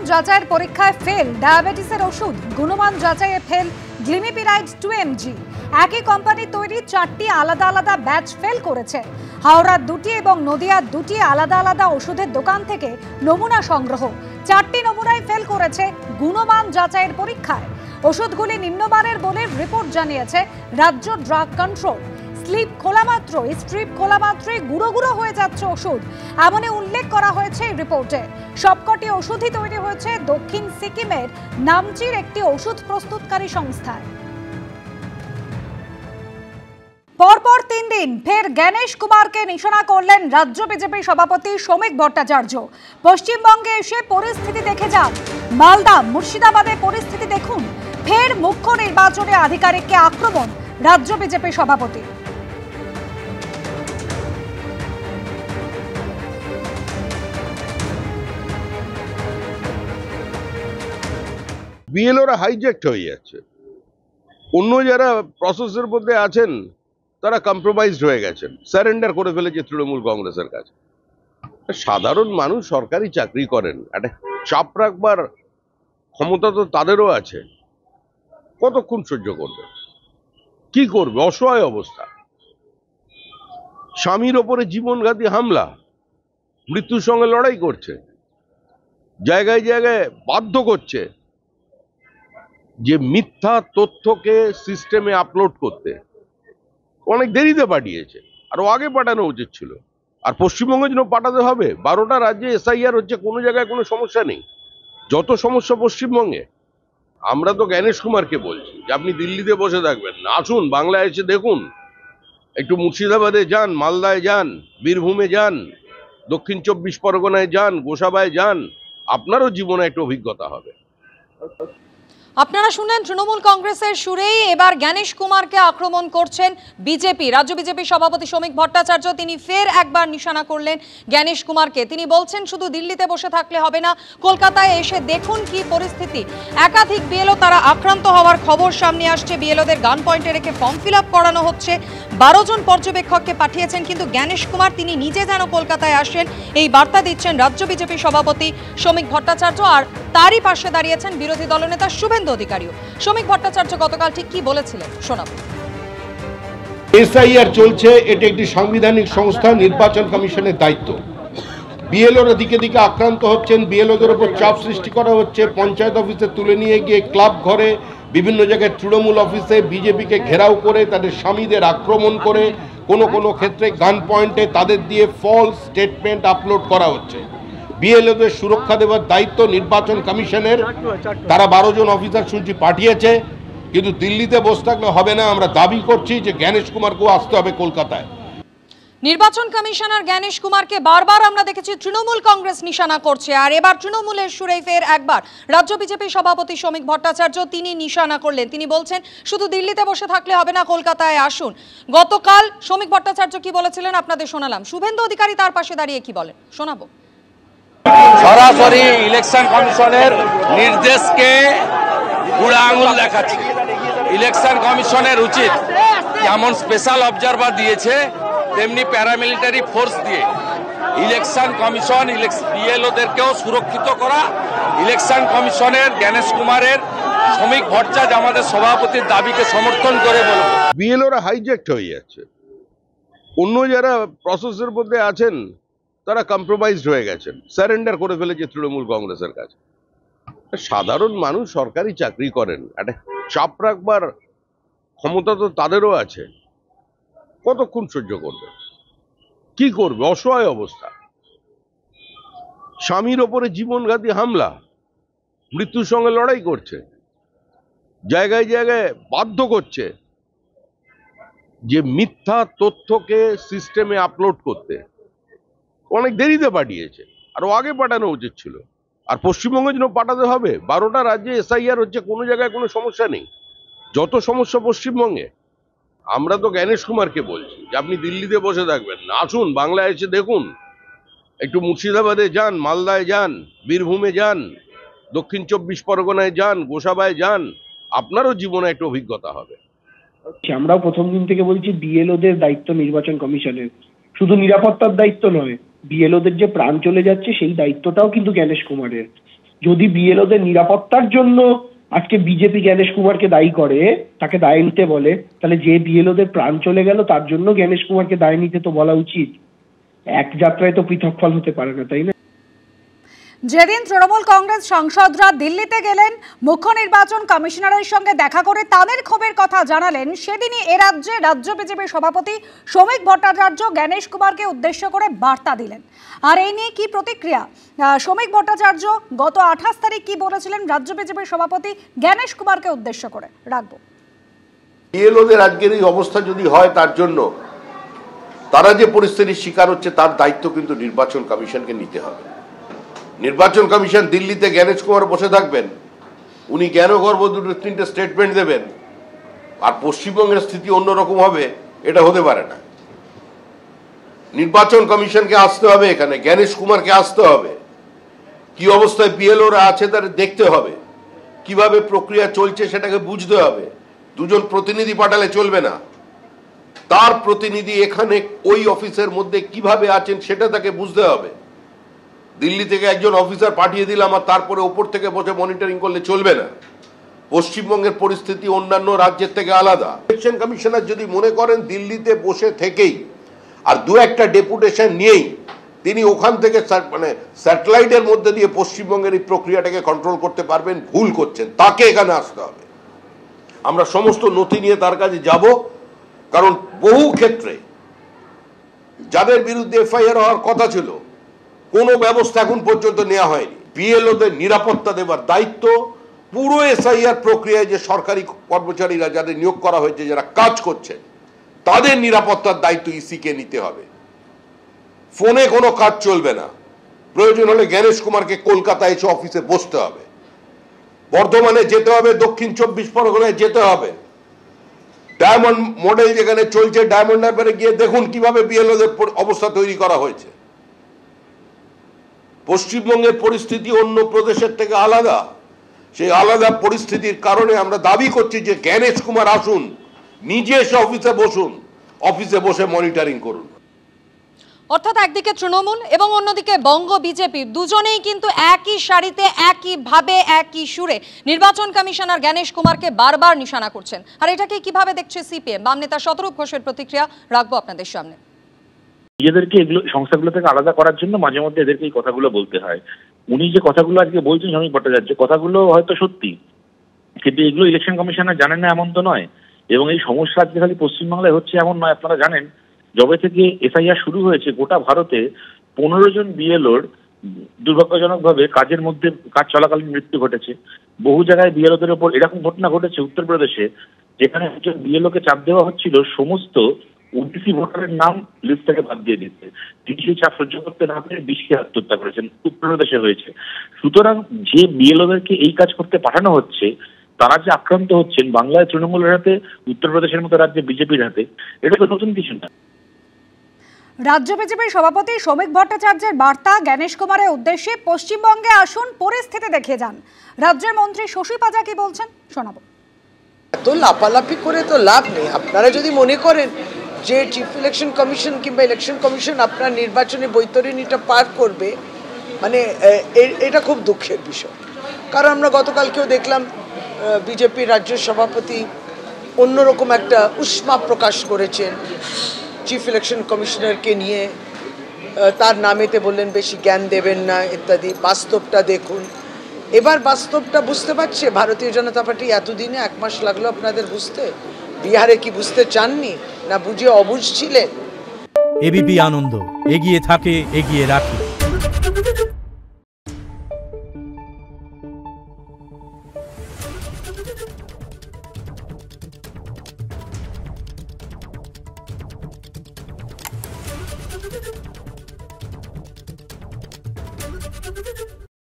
যাচাইয়ের পরীক্ষায় ফেল ডায়াবেটিসের ওষুধ। গুণমান যাচাইয়ে ফেল গ্লিমিপিরাইড 2mg। একই কোম্পানির তৈরি 4টি আলাদা আলাদা ব্যাচ ফেল করেছে। হাওড়ার 2টি এবং নদিয়ার 2টি আলাদা আলাদা ওষুধের দোকান থেকে নমুনা সংগ্রহ। 4টি নমুনায় ফেল করেছে গুণমান যাচাইয়ের পরীক্ষায়। ওষুধগুলি নিম্নমানের বলে রিপোর্ট জানিয়েছে রাজ্য ড্রাগ কন্ট্রোল। স্লিপ খোলা মাত্রই গুঁড়ো গুঁড়ো হয়ে যাচ্ছে ওষুধ, এমনই উল্লেখ করা হয়েছে এই রিপোর্টে। সবকটি ওষুধই তৈরি হয়েছে দক্ষিণ সিকিমের নামচির একটি ওষুধ প্রস্তুতকারী সংস্থায়। পরপর 3 দিন ফের গণেশ কুমারকে নিশানা করলেন রাজ্য বিজেপি সভাপতি শ্রমিক ভট্টাচার্য। পশ্চিমবঙ্গে এসে পরিস্থিতি দেখে যান। মালদা মুর্শিদাবাদে পরিস্থিতি দেখুন। ফের মুখ্য নির্বাচনী আধিকারিককে আক্রমণ রাজ্য বিজেপি সভাপতি। বিএলওরা হাইজ্যাক্ট হয়ে যাচ্ছে। অন্য যারা প্রসেসের মধ্যে আছেন তারা কম্প্রোমাইজড হয়ে গেছেন, সারেন্ডার করে ফেলেছে তৃণমূল কংগ্রেসের কাছে। সাধারণ মানুষ সরকারি চাকরি করেন, একটা চাপ রাখবার ক্ষমতা তো তাদেরও আছে। কতক্ষণ সহ্য করবে, কি করবে? অসহায় অবস্থা। স্বামীর ওপরে জীবনঘাতী হামলা, মৃত্যুর সঙ্গে লড়াই করছে, জায়গায় জায়গায় বাধ্য করছে যে মিথ্যা তথ্যকে সিস্টেমে আপলোড করতে। অনেক দেরিতে পাঠিয়েছে, আরো আগে পাঠানো উচিত ছিল। আর পশ্চিমবঙ্গের জন্য পাঠাতে হবে। 12টা রাজ্যে এসআইআর হচ্ছে, কোনো জায়গায় কোনো সমস্যা নেই। যত সমস্যা পশ্চিমবঙ্গে। আমরা তো গণেশ কুমারকে বলছি যে আপনি দিল্লিতে বসে থাকবেন না, আসুন বাংলায় এসে দেখুন। একটু মুর্শিদাবাদে যান, মালদায় যান, বীরভূমে যান, দক্ষিণ 24 পরগনায় যান, গোসাবায় যান, আপনারও জীবনে একটা অভিজ্ঞতা হবে। আপনারা শুনলেন তৃণমূল কংগ্রেসের সুরেই এবার গণেশ কুমারকে আক্রমণ করছেন বিজেপি। রাজ্য বিজেপি সভাপতি শ্রমিক ভট্টাচার্য তিনি ফের একবার নিশানা করলেন গণেশ কুমারকে। তিনি বলছেন শুধু দিল্লিতে বসে থাকলে হবে না, কলকাতায় এসে দেখুন কি পরিস্থিতি। একাধিক বিএলও তারা আক্রান্ত হওয়ার খবর সামনে আসছে। বিএলওদের গান পয়েন্টে রেখে ফর্ম ফিল আপ করানো হচ্ছে। 12 জন পর্যবেক্ষককে পাঠিয়েছেন, কিন্তু গণেশ কুমার তিনি নিজে যেন কলকাতায় আসেন এই বার্তা দিচ্ছেন রাজ্য বিজেপি সভাপতি শ্রমিক ভট্টাচার্য। আর তারই পাশে দাঁড়িয়েছেন বিরোধী দলনেতা শুভেন্দু অধিকারীও। শ্রমিক ভট্টাচার্য গতকাল ঠিক কি বলেছিলেন শোনাবো। এসআইআর চলছে, এটা একটি সাংবিধানিক সংস্থা, নির্বাচন কমিশনের দায়িত্ব। বিএলওরা দিকে দিকে আক্রান্ত হচ্ছেন, বিএলওদের উপর চাপ সৃষ্টি করা হচ্ছে। পঞ্চায়েত অফিসে তুলে নিয়ে গিয়ে ক্লাব ঘরে, বিভিন্ন জায়গায় তৃণমূল অফিসে বিজেপিকে ঘেরাও করে তাদের স্বামীদের আক্রমণ করে, কোনো ক্ষেত্রে গান পয়েন্টে তাদের দিয়ে ফলস স্টেটমেন্ট আপলোড করা হচ্ছে। বিএলওদের সুরক্ষা দেওয়ার দায়িত্ব নির্বাচন কমিশনের। তারা 12 জন অফিসার শুনছি পাঠিয়েছে, কিন্তু দিল্লিতে বসে থাকলে হবে না। আমরা দাবি করছি যে গণেশ কুমারকেও আসতে হবে কলকাতায়। নির্বাচন কমিশনার গণেশ কুমারকে বারবার আমরা দেখেছি তৃণমূল কংগ্রেস নিশানা করছে, আর এবার তৃণমূলের সুরে ফের একবার রাজ্য বিজেপি সভাপতি শ্রমিক ভট্টাচার্য তিনি নিশানা করলেন। তিনি বলছেন শুধু দিল্লিতে বসে থাকলে হবে না, কলকাতায় আসুন। গতকাল শ্রমিক ভট্টাচার্য কি বলেছিলেন আপনাদের শোনালাম। শুভেন্দু অধিকারী তার পাশে দাঁড়িয়ে কি বলেন শোনাবো। সরাসরি ইলেকশন কমিশনের নির্দেশকে বুড়া আঙুল দেখাচ্ছে। ইলেকশন কমিশনের উচিত যেমন স্পেশাল অবজারভার দিয়েছে তেমনি প্যারামিলিটারি ফোর্স দিয়ে ইলেকশন কমিশন বিএলওদেরকেও সুরক্ষিত করা। ইলেকশন কমিশনের গণেশ কুমারের শ্রমিক ভট্টাচার্য আমাদের সভাপতির দাবিকে সমর্থন করে বলব। বিএলওরা হাইজ্যাক্ট হয়ে যাচ্ছে। অন্য যারা প্রসেসের মধ্যে আছেন তারা কম্প্রোমাইজড হয়ে গেছেন, সারেন্ডার করে ফেলেছে তৃণমূল কংগ্রেসের কাছে। সাধারণ মানুষ সরকারি চাকরি করেন, একটা চাপ রাখবার ক্ষমতা তো তাদেরও আছে। কতক্ষণ সহ্য করবে, কি করবে? অসহায় অবস্থা। স্বামীর ওপরে জীবনঘাতী হামলা, মৃত্যুর সঙ্গে লড়াই করছে, জায়গায় জায়গায় বাধ্য করছে যে মিথ্যা তথ্যকে সিস্টেমে আপলোড করতে। অনেক দেরিতে পাঠিয়েছে, আরো আগে পাঠানো উচিত ছিল। আর পশ্চিমবঙ্গের জন্য পাঠাতে হবে। 12টা রাজ্যে এসআইআর হচ্ছে, কোনো জায়গায় কোনো সমস্যা নেই। যত সমস্যা পশ্চিমবঙ্গে। আমরা তো গণেশ কুমারকে বলছি যে আপনি দিল্লিতে বসে থাকবেন না, আসুন বাংলায় এসে দেখুন। একটু মুর্শিদাবাদে যান, মালদায় যান, বীরভূমে যান, দক্ষিণ 24 পরগনায় যান, গোসাবায় যান, আপনারও জীবনে একটা অভিজ্ঞতা হবে। আমরাও প্রথম দিন থেকে বলছি বিএলওদের দায়িত্ব নির্বাচন কমিশনের, শুধু নিরাপত্তার দায়িত্ব নয়, বিএলওদের যে প্রাণ চলে যাচ্ছে সেই দায়িত্বটাও কিন্তু গণেশ কুমারের। যদি বিএলওদের নিরাপত্তার জন্য আজকে বিজেপি জ্ঞানেশ কুমারকে দায়ী করে, তাকে দায় নিতে বলে, তাহলে যে বিএলওদের প্রাণ চলে গেল তার জন্য জ্ঞানেশ কুমারকে দায় নিতে তো বলা উচিত। এক যাত্রায় তো পৃথক ফল হতে পারে না, তাই না? যেদিন তৃণমূল কংগ্রেস সাংসদরা দিল্লিতে গেলেন মুখ্য নির্বাচন কমিশনারের সঙ্গে দেখা করে তাদের ক্ষোভের কথা জানালেন, সেদিনই এ রাজ্যে রাজ্য বিজেপির সভাপতি শ্রমিক ভট্টাচার্য জ্ঞানেশ কুমারকে উদ্দেশ্য করে বার্তা দিলেন। আর এই নিয়ে কি প্রতিক্রিয়া শ্রমিক ভট্টাচার্য গত 28 তারিখ কি বলেছিলেন রাজ্য বিজেপির সভাপতি জ্ঞানেশ কুমারকে উদ্দেশ্য করে রাখবো। বিএলওদের আজকের এই অবস্থা যদি হয়, তার জন্য তারা যে পরিস্থিতির শিকার হচ্ছে তার দায়িত্ব কিন্তু নির্বাচন কমিশনকে নিতে হবে। নির্বাচন কমিশন দিল্লিতে জ্ঞানেশ কুমার বসে থাকবেন, উনি জ্ঞানগর্ভ 2-3টে স্টেটমেন্ট দেবেন, আর পশ্চিমবঙ্গের স্থিতি অন্যরকম হবে, এটা হতে পারে না। নির্বাচন কমিশনকে আসতে হবে, এখানে জ্ঞানেশ কুমারকে আসতে হবে, কি অবস্থায় বিএলওরা আছে তাদের দেখতে হবে, কিভাবে প্রক্রিয়া চলছে সেটাকে বুঝতে হবে। দুজন প্রতিনিধি পাঠালে চলবে না, তার প্রতিনিধি এখানে ওই অফিসের মধ্যে কিভাবে আছেন সেটা তাকে বুঝতে হবে। দিল্লি থেকে একজন অফিসার পাঠিয়ে দিলাম আর তারপরে ওপর থেকে বসে মনিটরিং করলে চলবে না। পশ্চিমবঙ্গের পরিস্থিতি অন্যান্য রাজ্যের থেকে আলাদা। ইলেকশন কমিশনার যদি মনে করেন দিল্লিতে বসে থেকেই আর 2-1টা ডেপুটেশন নিয়েই তিনি ওখান থেকে মানে স্যাটেলাইটের মধ্যে দিয়ে পশ্চিমবঙ্গের এই প্রক্রিয়াটাকে কন্ট্রোল করতে পারবেন, ভুল করছেন। তাকে এখানে আসতে হবে। আমরা সমস্ত নথি নিয়ে তার কাছে যাব, কারণ বহু ক্ষেত্রে যাদের বিরুদ্ধে এফআইআর হওয়ার কথা ছিল কোনো ব্যবস্থা এখন পর্যন্ত নেওয়া হয়নি। বিএলওদের নিরাপত্তা দেওয়ার দায়িত্ব পুরো এসআইআর প্রক্রিয়ায় যে সরকারি কর্মচারীরা যাদের নিয়োগ করা হয়েছে, যারা কাজ করছেন, তাদের নিরাপত্তার দায়িত্ব ইসিকে নিতে হবে। ফোনে কোনো কাজ চলবে না। প্রয়োজন হলে জ্ঞানেশ কুমারকে কলকাতায় এসে অফিসে বসতে হবে, বর্ধমানে যেতে হবে, দক্ষিণ 24 পরগনায় যেতে হবে। ডায়মন্ড মডেল যেখানে চলছে, ডায়মন্ড হারবারে গিয়ে দেখুন কিভাবে বিএলওদের অবস্থা তৈরি করা হয়েছে। পশ্চিমবঙ্গের পরিস্থিতি অন্য প্রদেশের থেকে আলাদা। সেই আলাদা পরিস্থিতির কারণে আমরা দাবি করছি যে জ্ঞানেশ কুমার আসুন, নিজে এসে অফিসে বসুন, অফিসে বসে মনিটরিং করুন। অর্থাৎ একদিকে তৃণমূল এবং অন্যদিকে বঙ্গ বিজেপি দুজনেই কিন্তু একই সারিতে একইভাবে একই সুরে নির্বাচন কমিশনার জ্ঞানেশ কুমারকে বারবার নিশানা করছেন। আর এটাকে কিভাবে দেখছে সিপিএম? বাম নেতা শতরূপ ঘোষের প্রতিক্রিয়া রাখবো আপনাদের সামনে। নিজেদেরকে এগুলো সংস্থাগুলো থেকে আলাদা করার জন্য মাঝে মধ্যে এদেরকে এই কথাগুলো বলতে হয়। উনি যে কথাগুলো আজকে বলছেন শ্রমিক ভট্টাচার্য, কথাগুলো হয়তো সত্যি, কিন্তু এগুলো ইলেকশন কমিশনার জানেন না এমন তো নয়। এবং এই সমস্যা আজকে খালি পশ্চিমবাংলায় হচ্ছে এমন নয়। আপনারা জানেন যবে থেকে এসআইআর শুরু হয়েছে গোটা ভারতে 15 জন বিএলওর দুর্ভাগ্যজনকভাবে কাজের মধ্যে কাজ চলাকালীন মৃত্যু ঘটেছে। বহু জায়গায় বিএলওদের ওপর এরকম ঘটনা ঘটেছে উত্তরপ্রদেশে, যেখানে একজন বিএলওকে চাপ দেওয়া হচ্ছিল সমস্ত ওবিসি ভোটারের নাম লিস্ট থেকে বাদ দিয়ে দিতে। তিনি সেই চাপ সহ্য করতে না পেরে বিষকে আত্মহত্যা করেছেন। উত্তরপ্রদেশে হয়েছে। সুতরাং যে বিএলওদেরকে এই কাজ করতে পাঠানো হচ্ছে তারা যে আক্রান্ত হচ্ছেন বাংলায় তৃণমূলের হাতে, উত্তরপ্রদেশের মতো রাজ্যে বিজেপির হাতে, এটা তো নতুন কিছু না। রাজ্য বিজেপির সভাপতি শ্রমিক ভট্টাচার্যের বার্তা জ্ঞানেশ কুমারের উদ্দেশ্যে, পশ্চিমবঙ্গে আসুন, পরিস্থিতি দেখে যান। রাজ্যের মন্ত্রী শশী পাজা কি বলছেন শোনাবো। এত লাফালাফি করে তো লাভ নেই। আপনারা যদি মনে করেন যে চিফ ইলেকশন কমিশন কিংবা ইলেকশন কমিশন আপনার নির্বাচনী বৈতরণীটা পার করবে, মানে এটা খুব দুঃখের বিষয়। কারণ আমরা গতকালকেও দেখলাম বিজেপির রাজ্য সভাপতি অন্যরকম একটা উষ্মা প্রকাশ করেছেন চিফ ইলেকশন কমিশনারকে নিয়ে। তার নামেতে বললেন বেশি জ্ঞান দেবেন না ইত্যাদি। বাস্তবটা দেখুন। এবার বাস্তবটা বুঝতে পারছে ভারতীয় জনতা পার্টি। এতদিনে 1 মাস লাগলো আপনাদের বুঝতে। বিহারে কি বুঝতে চাননি, না বুঝে অবুঝ ছিলেন? এবিপি আনন্দ, এগিয়ে থাকে, এগিয়ে রাখে।